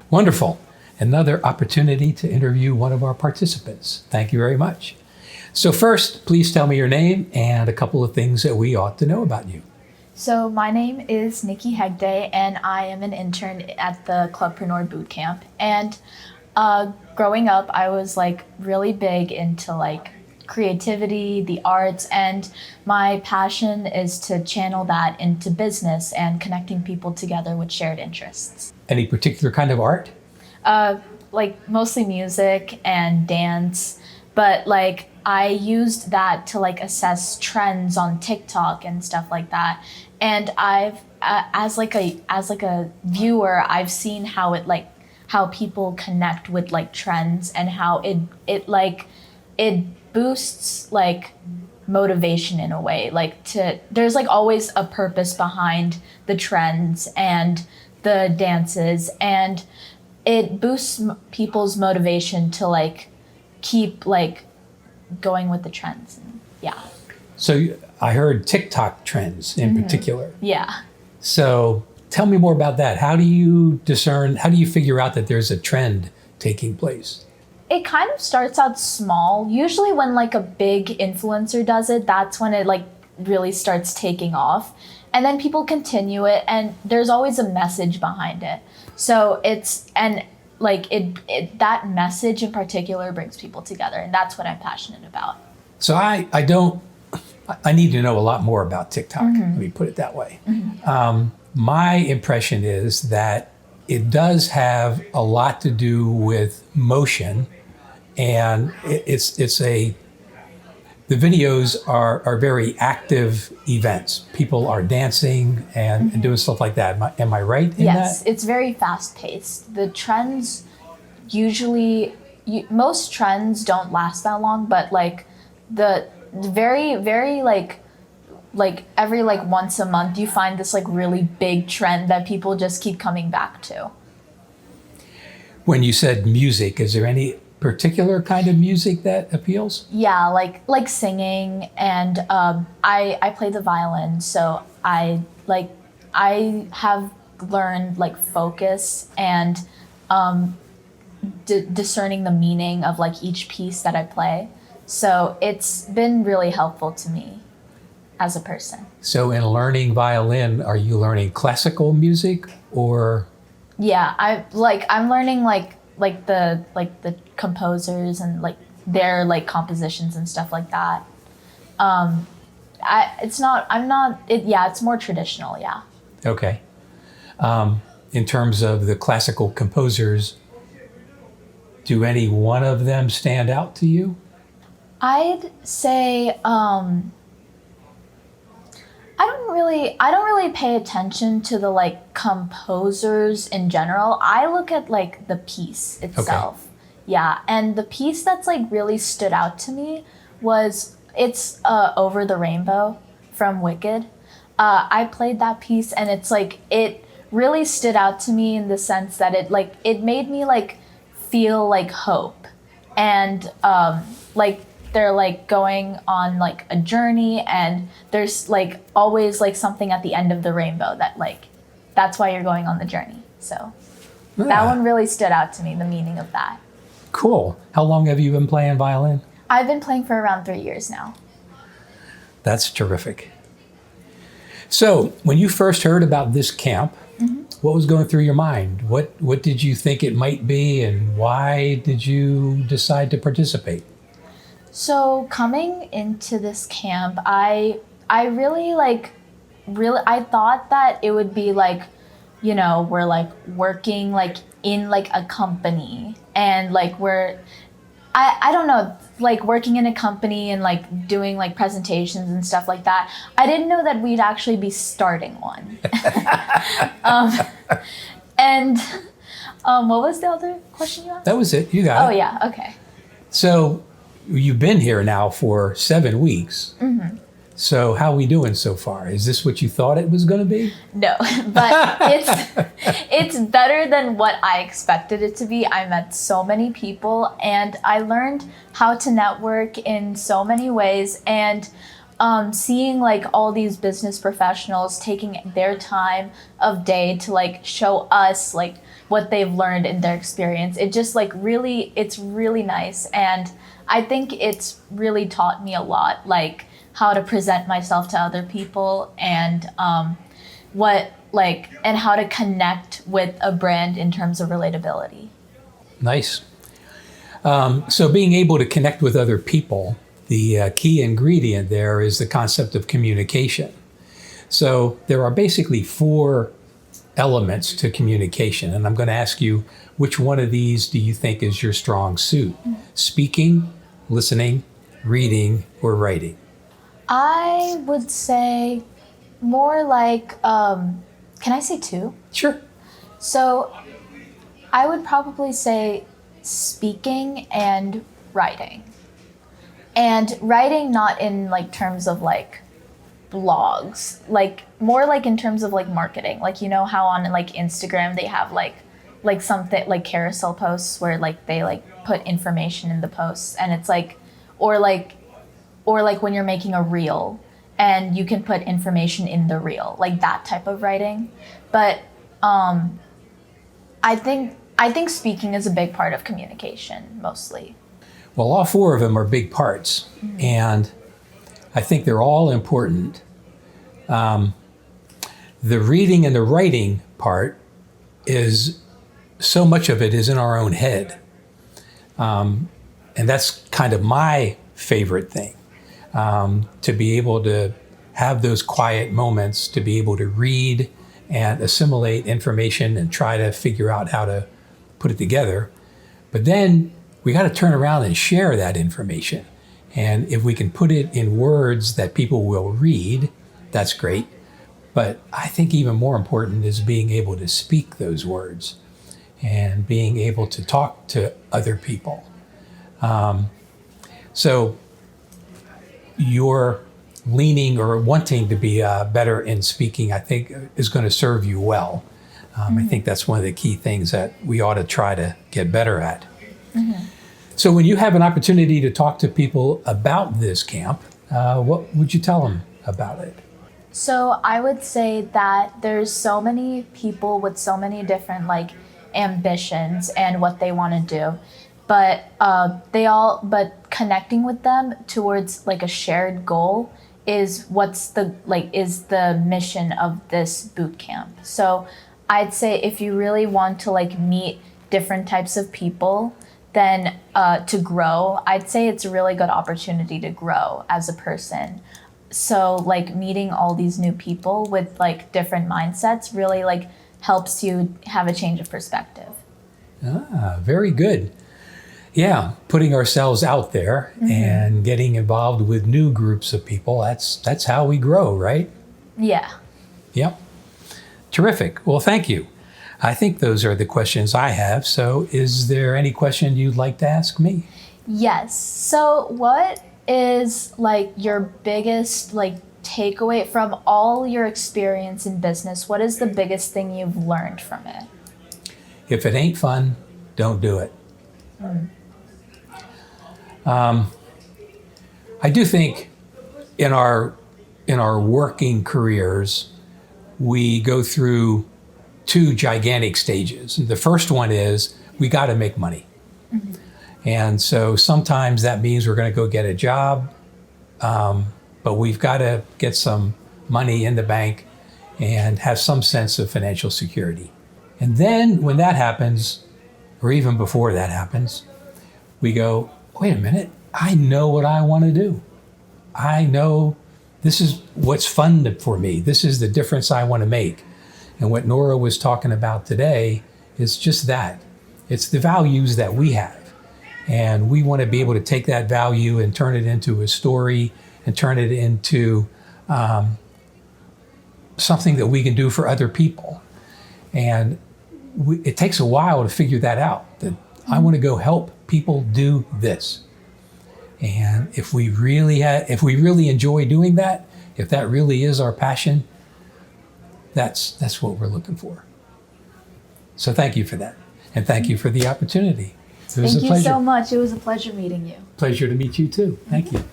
Wonderful. Another opportunity to interview one of our participants. Thank you very much. So first, please tell me your name and a couple of things that we ought to know about you. So my name is Nikki Hegde, and I am an intern at the Klubpreneur bootcamp. And growing up, I was like really big into like creativity, the arts, and my passion is to channel that into business and connecting people together with shared interests. Any particular kind of art? Like mostly music and dance, but like I used that to like assess trends on TikTok and stuff like that. And I've as like a viewer, I've seen how it like how people connect with like trends and how it boosts like motivation in a way. Like there's like always a purpose behind the trends and the dances, and it boosts people's motivation to like keep like going with the trends. And, yeah. So I heard TikTok trends in particular. Yeah. So tell me more about that. How do you discern, how do you figure out that there's a trend taking place? It kind of starts out small. Usually when like a big influencer does it, that's when it like really starts taking off. And then people continue it, and there's always a message behind it. So that message in particular brings people together, and that's what I'm passionate about. So I need to know a lot more about TikTok. Let me put it that way. My impression is that it does have a lot to do with motion, and the videos are very active events. People are dancing and doing stuff like that. Am I right in that? Yes, it's very fast paced. The trends usually, most trends don't last that long, but like the very, very like every like once a month you find this like really big trend that people just keep coming back to. When you said music, is there any particular kind of music that appeals? Yeah, like singing, and I play the violin, so I have learned like focus and discerning the meaning of like each piece that I play. So it's been really helpful to me as a person. So in learning violin, are you learning classical music or? Yeah, I'm learning like the composers and like their like compositions and stuff like that. It's more traditional, yeah. Okay. In terms of the classical composers, do any one of them stand out to you? I'd say I don't really pay attention to the like composers in general. I look at like the piece itself. Okay. Yeah, and the piece that's like really stood out to me was it's Over the Rainbow from Wicked. I played that piece, and it's like it really stood out to me in the sense that it made me like feel like hope, and like they're like going on like a journey, and there's like always like something at the end of the rainbow that like that's why you're going on the journey. So that one really stood out to me, the meaning of that. Cool. How long have you been playing violin? I've been playing for around 3 years now. That's terrific. So when you first heard about this camp, what was going through your mind? What did you think it might be, and why did you decide to participate? So coming into this camp, I really I thought that it would be like, you know, we're like working like in like a company, and like I don't know, like working in a company and like doing like presentations and stuff like that. I didn't know that we'd actually be starting one. What was the other question you asked? That was it. You got it. Oh yeah. Okay. So you've been here now for 7 weeks. So how are we doing so far? Is this what you thought it was going to be? No, but it's better than what I expected it to be. I met so many people, and I learned how to network in so many ways. And seeing like all these business professionals taking their time of day to like show us like what they've learned in their experience, it just like really, it's really nice. And I think it's really taught me a lot, like how to present myself to other people, and and how to connect with a brand in terms of relatability. Nice. So being able to connect with other people, the key ingredient there is the concept of communication. So there are basically 4 elements to communication, and I'm going to ask you, which one of these do you think is your strong suit? Speaking, listening, reading, or writing? I would say more like, can I say 2? Sure. So I would probably say speaking and writing. And writing not in like terms of like blogs, like more like in terms of like marketing. Like, you know how on like Instagram they have like something like carousel posts where like they like put information in the posts, and it's like or like when you're making a reel and you can put information in the reel, like that type of writing. But I think speaking is a big part of communication mostly. Well, all 4 of them are big parts, and I think they're all important. The reading and the writing part is, so much of it is in our own head. And that's kind of my favorite thing, to be able to have those quiet moments, to be able to read and assimilate information and try to figure out how to put it together. But then we got to turn around and share that information. And if we can put it in words that people will read, that's great. But I think even more important is being able to speak those words and being able to talk to other people. So your leaning or wanting to be better in speaking, I think, is going to serve you well. I think that's one of the key things that we ought to try to get better at. So when you have an opportunity to talk to people about this camp, what would you tell them about it? So I would say that there's so many people with so many different like ambitions and what they want to do, but connecting with them towards like a shared goal is is the mission of this boot camp. So I'd say if you really want to like meet different types of people, then to grow, I'd say it's a really good opportunity to grow as a person. So like meeting all these new people with like different mindsets really like helps you have a change of perspective. Very good. Yeah, putting ourselves out there and getting involved with new groups of people, that's how we grow, right? Yeah. Yep. Terrific. Well, thank you. I think those are the questions I have. So is there any question you'd like to ask me? Yes. So what is like your biggest like takeaway from all your experience in business? What is the biggest thing you've learned from it? If it ain't fun, don't do it. I do think in our working careers, we go through 2 gigantic stages. The first one is we got to make money. And so sometimes that means we're going to go get a job, but we've got to get some money in the bank and have some sense of financial security. And then when that happens, or even before that happens, we go, wait a minute, I know what I want to do. I know this is what's fun for me. This is the difference I want to make. And what Nora was talking about today is just that. It's the values that we have. And we want to be able to take that value and turn it into a story and turn it into something that we can do for other people. And it takes a while to figure that out, that I want to go help people do this. And if we really enjoy doing that, if that really is our passion, that's what we're looking for. So thank you for that. And thank you for the opportunity. It was a pleasure. Thank you so much. It was a pleasure meeting you. Pleasure to meet you too. Thank you.